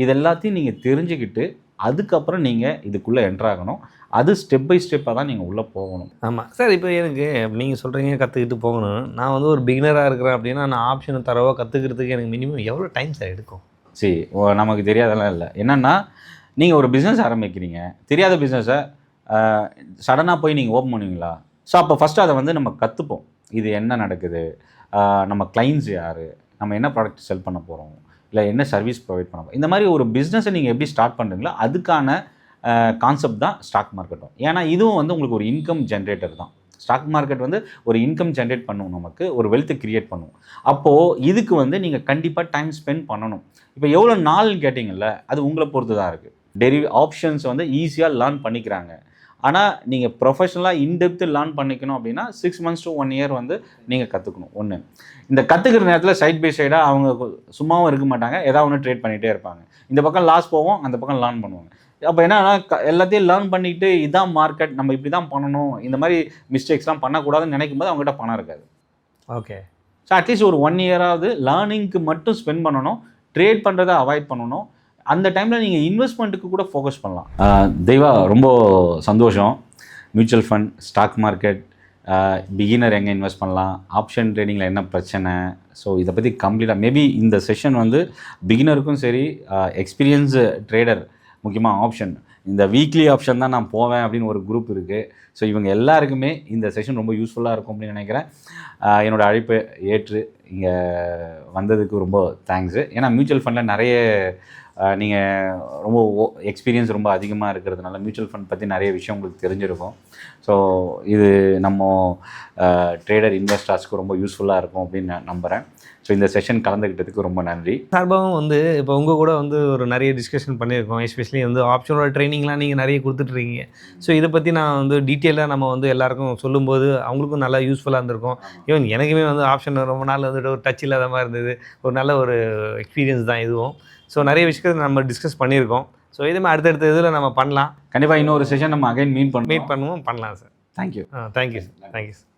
இது எல்லாத்தையும் நீங்கள் தெரிஞ்சுக்கிட்டு அதுக்கப்புறம் நீங்கள் இதுக்குள்ளே என்ட்ராகணும். அது ஸ்டெப் பை ஸ்டெப்பாக தான் நீங்கள் உள்ளே போகணும். ஆமாம் சார். இப்போ எனக்கு நீங்கள் சொல்கிறீங்க கற்றுக்கிட்டு போகணும். நான் வந்து ஒரு பிகினராக இருக்கிறேன் அப்படின்னா நான் ஆப்ஷனை தரவாக கற்றுக்கிறதுக்கு எனக்கு மினிமம் எவ்வளோ டைம் சார் எடுக்கும்? சரி, நமக்கு தெரியாதெல்லாம் இல்லை. என்னென்னா, நீங்கள் ஒரு பிஸ்னஸ் ஆரம்பிக்கிறீங்க, தெரியாத பிஸ்னஸை சடனாக போய் நீங்கள் ஓப்பன் பண்ணுவீங்களா? ஸோ அப்போ ஃபஸ்ட்டு அதை வந்து நம்ம கற்றுப்போம். இது என்ன நடக்குது, நம்ம கிளைண்ட்ஸ் யார், நம்ம என்ன ப்ராடக்ட் செல் பண்ண போகிறோம், இல்லை என்ன சர்வீஸ் ப்ரொவைட் பண்ண போகிறோம், இந்த மாதிரி ஒரு பிஸ்னஸை நீங்கள் எப்படி ஸ்டார்ட் பண்ணுறீங்களோ அதுக்கான கான்செப்ட் தான் ஸ்டாக் மார்க்கெட்டும். ஏன்னா இதுவும் வந்து உங்களுக்கு ஒரு இன்கம் ஜென்ரேட்டர் தான். ஸ்டாக் மார்க்கெட் வந்து ஒரு இன்கம் ஜென்ரேட் பண்ணும், நமக்கு ஒரு வெல்த்து க்ரியேட் பண்ணும். அப்போது இதுக்கு வந்து நீங்கள் கண்டிப்பாக டைம் ஸ்பெண்ட் பண்ணணும். இப்போ எவ்வளோ நாள்னு கேட்டிங்கல்ல, அது உங்களை பொறுத்து தான் இருக்குது. ஆப்ஷன்ஸ் வந்து ஈஸியாக லேர்ன் பண்ணிக்கிறாங்க. ஆனால் நீங்கள் ப்ரொஃபஷனலாக இன்டெப்த்து லேர்ன் பண்ணிக்கணும் அப்படின்னா 6 months to 1 year வந்து நீங்கள் கற்றுக்கணும். ஒன்று, இந்த கற்றுக்கிற நேரத்தில் சைட் பை சைடாக அவங்க சும்மாவும் இருக்க மாட்டாங்க, ஏதாவது ஒன்று ட்ரேட் பண்ணிகிட்டே இருப்பாங்க. இந்த பக்கம் லாஸ் போவோம், அந்த பக்கம் லேர்ன் பண்ணுவாங்க. அப்போ என்னன்னா எல்லாத்தையும் லேர்ன் பண்ணிக்கிட்டு இதான் மார்க்கெட், நம்ம இப்படி தான் பண்ணணும், இந்த மாதிரி மிஸ்டேக்ஸ்லாம் பண்ணக்கூடாதுன்னு நினைக்கும் போது அவங்ககிட்ட பணம் இருக்காது. ஓகே, ஸோ அட்லீஸ்ட் ஒரு 1 year லேர்னிங்க்கு மட்டும் ஸ்பெண்ட் பண்ணணும், ட்ரேட் பண்ணுறதை அவாய்ட் பண்ணணும். அந்த டைமில் நீங்கள் இன்வெஸ்ட்மெண்ட்டுக்கு கூட ஃபோக்கஸ் பண்ணலாம். தெய்வா, ரொம்ப சந்தோஷம். Mutual fund, stock market, beginner எங்கே இன்வெஸ்ட் பண்ணலாம், ஆப்ஷன் ட்ரேடிங்கில் என்ன பிரச்சனை, ஸோ இதை பற்றி கம்ப்ளீட்டாக மேபி இந்த செஷன் வந்து பிகினருக்கும் சரி, எக்ஸ்பீரியன்ஸு ட்ரேடர், முக்கியமாக ஆப்ஷன், இந்த வீக்லி ஆப்ஷன் தான் நான் போவேன் அப்படின்னு ஒரு குரூப் இருக்குது. ஸோ இவங்க எல்லாருக்குமே இந்த செஷன் ரொம்ப யூஸ்ஃபுல்லாக இருக்கும் அப்படின்னு நினைக்கிறேன். என்னோடய அழைப்பை ஏற்று இங்கே வந்ததுக்கு ரொம்ப தேங்க்ஸு. ஏன்னா மியூச்சுவல் ஃபண்டில் நிறைய நீங்கள் ரொம்ப எக்ஸ்பீரியன்ஸ் ரொம்ப அதிகமாக இருக்கிறதுனால மியூச்சுவல் ஃபண்ட் பற்றி நிறைய விஷயம் உங்களுக்கு தெரிஞ்சிருக்கும். ஸோ இது நம்ம ட்ரேடர் இன்வெஸ்டர்ஸ்க்கு ரொம்ப யூஸ்ஃபுல்லாக இருக்கும் அப்படின்னு நான் நம்புகிறேன். ஸோ இந்த செஷன் கலந்துக்கிட்டதுக்கு ரொம்ப நன்றி. சார்பாகவும் வந்து இப்போ உங்கள் கூட வந்து ஒரு நிறைய டிஸ்கஷன் பண்ணியிருக்கோம். எஸ்பெஷலி வந்து ஆப்ஷனோட ட்ரைனிங்லாம் நீங்கள் நிறைய கொடுத்துட்ருக்கீங்க. ஸோ இதை பற்றி நான் வந்து டீட்டெயிலாக நம்ம வந்து எல்லாருக்கும் சொல்லும்போது அவங்களுக்கும் நல்லா யூஸ்ஃபுல்லாக இருந்திருக்கும். ஈவன் எனக்குமே வந்து ஆப்ஷன் ரொம்ப நாள் வந்துட்டு ஒரு டச் இல்லாத மாதிரி இருந்தது. ஒரு நல்ல ஒரு எக்ஸ்பீரியன்ஸ் தான் இதுவும். ஸோ நிறைய விஷயத்தை நம்ம டிஸ்கஸ் பண்ணியிருக்கோம். ஸோ இதுமாதிரி அடுத்தடுத்த இதில் நம்ம பண்ணலாம். கண்டிப்பாக இன்னொரு செஷன் நம்ம அகைன் மீட் பண்ணுவோம் பண்ணலாம் sir. Thank you. Thank you sir. Thank you sir.